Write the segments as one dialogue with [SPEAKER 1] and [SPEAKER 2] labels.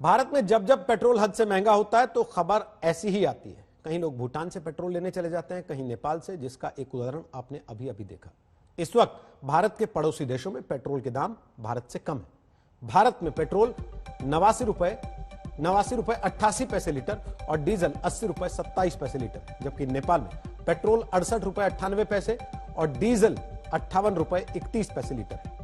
[SPEAKER 1] भारत में जब जब पेट्रोल हद से महंगा होता है तो खबर ऐसी ही आती है। कहीं लोग भूटान से पेट्रोल लेने चले जाते हैं, कहीं नेपाल से, जिसका एक उदाहरण आपने अभी अभी देखा। इस वक्त भारत के पड़ोसी देशों में पेट्रोल के दाम भारत से कम है। भारत में पेट्रोल 89 रुपए 88 पैसे लीटर और डीजल 80 रुपए 27 पैसे लीटर, जबकि नेपाल में पेट्रोल 68 रुपए 98 पैसे और डीजल 58 रुपए 31 पैसे लीटर है।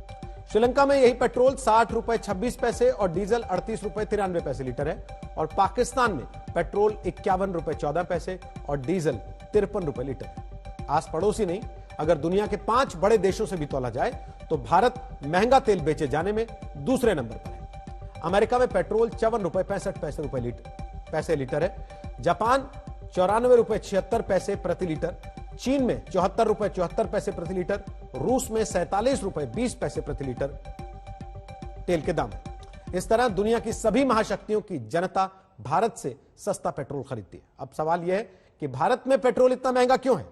[SPEAKER 1] श्रीलंका में यही पेट्रोल 60 रुपए 26 पैसे और डीजल 38 रुपए 93 पैसे लीटर है और पाकिस्तान में पेट्रोल 51 रुपए 14 पैसे और डीजल 53 रुपए लीटर है। आस पड़ोसी नहीं, अगर दुनिया के 5 बड़े देशों से भी तौला जाए तो भारत महंगा तेल बेचे जाने में दूसरे नंबर पर है। अमेरिका में पेट्रोल 54 रुपए 65 पैसे लीटर है। जापान 94 रुपए 76 पैसे प्रति लीटर, चीन में 74 रुपए 74 पैसे प्रति लीटर, रूस में 47 रुपए 20 पैसे प्रति लीटर तेल के दाम है। इस तरह दुनिया की सभी महाशक्तियों की जनता भारत से सस्ता पेट्रोल खरीदती है। अब सवाल यह है कि भारत में पेट्रोल इतना महंगा क्यों है?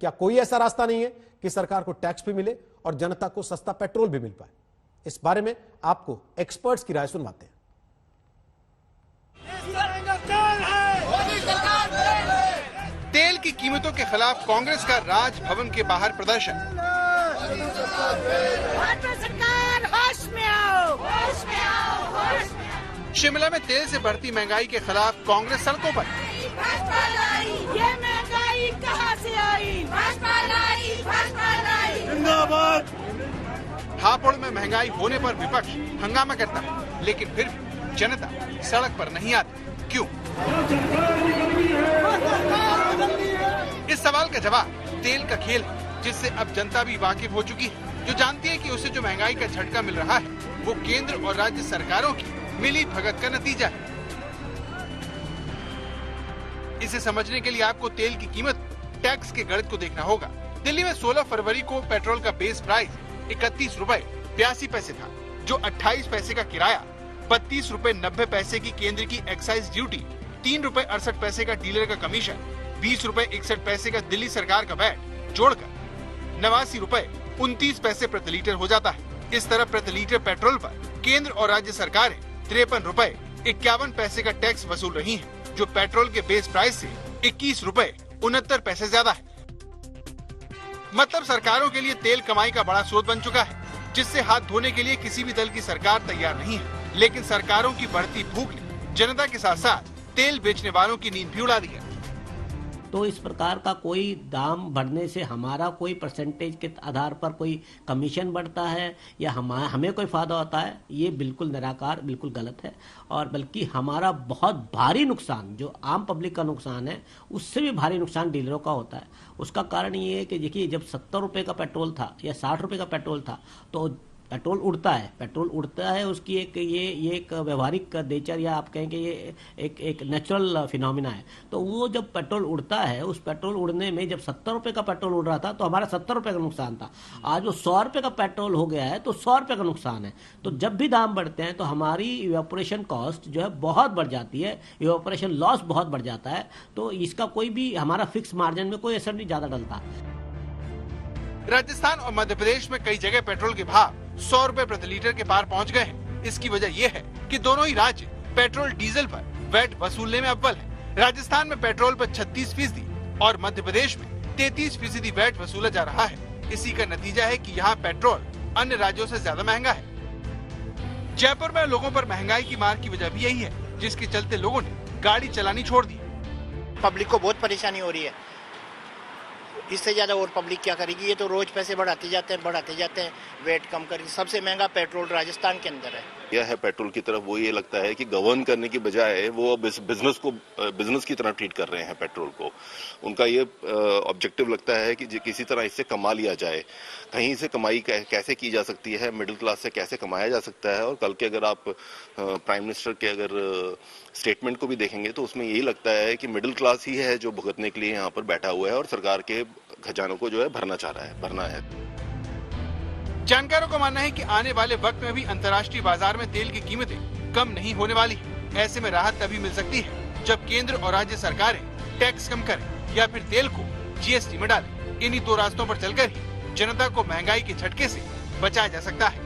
[SPEAKER 1] क्या कोई ऐसा रास्ता नहीं है कि सरकार को टैक्स भी मिले और जनता को सस्ता पेट्रोल भी मिल पाए? इस बारे में आपको एक्सपर्ट्स की राय सुनवाते हैं।
[SPEAKER 2] तेल की कीमतों के खिलाफ कांग्रेस का राजभवन के बाहर प्रदर्शन। शिमला में तेल से बढ़ती महंगाई के खिलाफ कांग्रेस सड़कों पर।
[SPEAKER 3] ये महंगाई कहां से आई?
[SPEAKER 2] जिंदाबाद। हापुड़ में महंगाई होने पर विपक्ष हंगामा करता है, लेकिन फिर भी जनता सड़क पर नहीं आती। क्यों? इस सवाल का जवाब तेल का खेल है, जिससे अब जनता भी वाकिफ हो चुकी है, जो जानती है कि उसे जो महंगाई का झटका मिल रहा है वो केंद्र और राज्य सरकारों की मिली भगत का नतीजा है। इसे समझने के लिए आपको तेल की कीमत टैक्स के गणित को देखना होगा। दिल्ली में 16 फरवरी को पेट्रोल का बेस प्राइस 31 रुपए 82 पैसे था, जो 28 पैसे का किराया, 32 रुपए 90 पैसे की केंद्र की एक्साइज ड्यूटी, 3 रुपए 68 पैसे का डीलर का कमीशन, 20 रुपए 61 पैसे का दिल्ली सरकार का वैट जोड़कर 89 रुपए 29 पैसे प्रति लीटर हो जाता है। इस तरह प्रति लीटर पेट्रोल पर केंद्र और राज्य सरकारें 53 रुपए 51 पैसे का टैक्स वसूल रही हैं, जो पेट्रोल के बेस प्राइस से 21 रुपए 69 पैसे ज्यादा है। मतलब सरकारों के लिए तेल कमाई का बड़ा स्रोत बन चुका है, जिससे हाथ धोने के लिए किसी भी दल की सरकार तैयार नहीं है। लेकिन सरकारों की बढ़ती भूख ने जनता के साथ साथ तेल बेचने वालों की नींद भी उड़ा दी है।
[SPEAKER 4] तो इस प्रकार का कोई दाम बढ़ने से हमारा कोई परसेंटेज के आधार पर कोई कमीशन बढ़ता है या हमें कोई फायदा होता है, ये बिल्कुल निराकार, बिल्कुल गलत है। और बल्कि हमारा बहुत भारी नुकसान, जो आम पब्लिक का नुकसान है, उससे भी भारी नुकसान डीलरों का होता है। उसका कारण ये है कि देखिए, जब 70 रुपये का पेट्रोल था या 60 रुपये का पेट्रोल था तो पेट्रोल उड़ता है, उसकी ये एक व्यवहारिक नेचर, या आप कहें कि ये एक नेचुरल फिनोमिना है। तो वो जब पेट्रोल उड़ता है, उस पेट्रोल उड़ने में जब 70 रुपये का पेट्रोल उड़ रहा था तो हमारा 70 रुपये का नुकसान था। आज वो 100 रुपये का पेट्रोल हो गया है तो 100 रुपये का नुकसान है। तो जब भी दाम बढ़ते हैं तो हमारी इवेपोरेशन कॉस्ट जो है बहुत बढ़ जाती है, इवेपोरेशन लॉस बहुत बढ़ जाता है। तो इसका कोई भी हमारा फिक्स मार्जिन में कोई असर नहीं ज्यादा डलता।
[SPEAKER 2] राजस्थान और मध्य प्रदेश में कई जगह पेट्रोल के भाव 100 रुपए प्रति लीटर के पार पहुंच गए हैं। इसकी वजह यह है कि दोनों ही राज्य पेट्रोल डीजल पर वैट वसूलने में अव्वल है। राजस्थान में पेट्रोल पर 36% और मध्य प्रदेश में 33% वैट वसूला जा रहा है। इसी का नतीजा है कि यहाँ पेट्रोल अन्य राज्यों से ज्यादा महंगा है। जयपुर में लोगों पर महंगाई की मार की वजह भी यही है, जिसके चलते लोगों ने गाड़ी चलानी छोड़ दी।
[SPEAKER 5] पब्लिक को बहुत परेशानी हो रही है, इससे ज्यादा और पब्लिक क्या करेगी? ये तो रोज पैसे बढ़ाते जाते हैं, वेट कम करके। सबसे महंगा पेट्रोल राजस्थान के अंदर है।
[SPEAKER 6] यह है पेट्रोल की तरफ वो ये लगता है कि गवर्न करने की बजाय वो बिजनेस की तरह ट्रीट कर रहे हैं पेट्रोल को। उनका ये ऑब्जेक्टिव लगता है कि किसी तरह इससे कमा लिया जाए। कहीं से कमाई कैसे की जा सकती है, मिडिल क्लास से कैसे कमाया जा सकता है। और कल के अगर आप प्राइम मिनिस्टर के अगर स्टेटमेंट को भी देखेंगे तो उसमें यही लगता है कि मिडिल क्लास ही है जो भुगतने के लिए यहाँ पर बैठा हुआ है और सरकार के खजानों को जो है भरना है।
[SPEAKER 2] जानकारों का मानना है कि आने वाले वक्त में भी अंतर्राष्ट्रीय बाजार में तेल की कीमतें कम नहीं होने वाली है। ऐसे में राहत तभी मिल सकती है जब केंद्र और राज्य सरकारें टैक्स कम करें या फिर तेल को जीएसटी में डालें। इन्हीं दो रास्तों पर चलकर ही जनता को महंगाई के झटके से बचाया जा सकता है।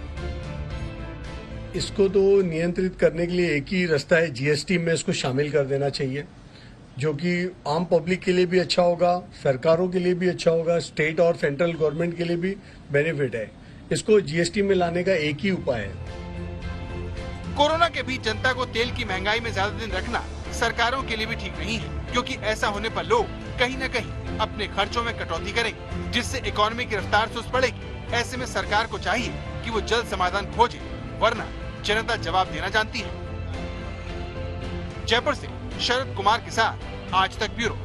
[SPEAKER 7] इसको तो नियंत्रित करने के लिए एक ही रास्ता है, जीएसटी में इसको शामिल कर देना चाहिए, जो कि आम पब्लिक के लिए भी अच्छा होगा, सरकारों के लिए भी अच्छा होगा, स्टेट और सेंट्रल गवर्नमेंट के लिए भी बेनिफिट है। इसको जीएसटी में लाने का एक ही उपाय है।
[SPEAKER 2] कोरोना के बीच जनता को तेल की महंगाई में ज्यादा दिन रखना सरकारों के लिए भी ठीक नहीं है, क्योंकि ऐसा होने पर लोग कहीं न कहीं अपने खर्चों में कटौती करेंगे, जिससे इकोनॉमी की रफ्तार सुस्त पड़ेगी। ऐसे में सरकार को चाहिए कि वो जल्द समाधान खोजे, वरना जनता जवाब देना जानती है। जयपुर से शरद कुमार के साथ आज तक ब्यूरो।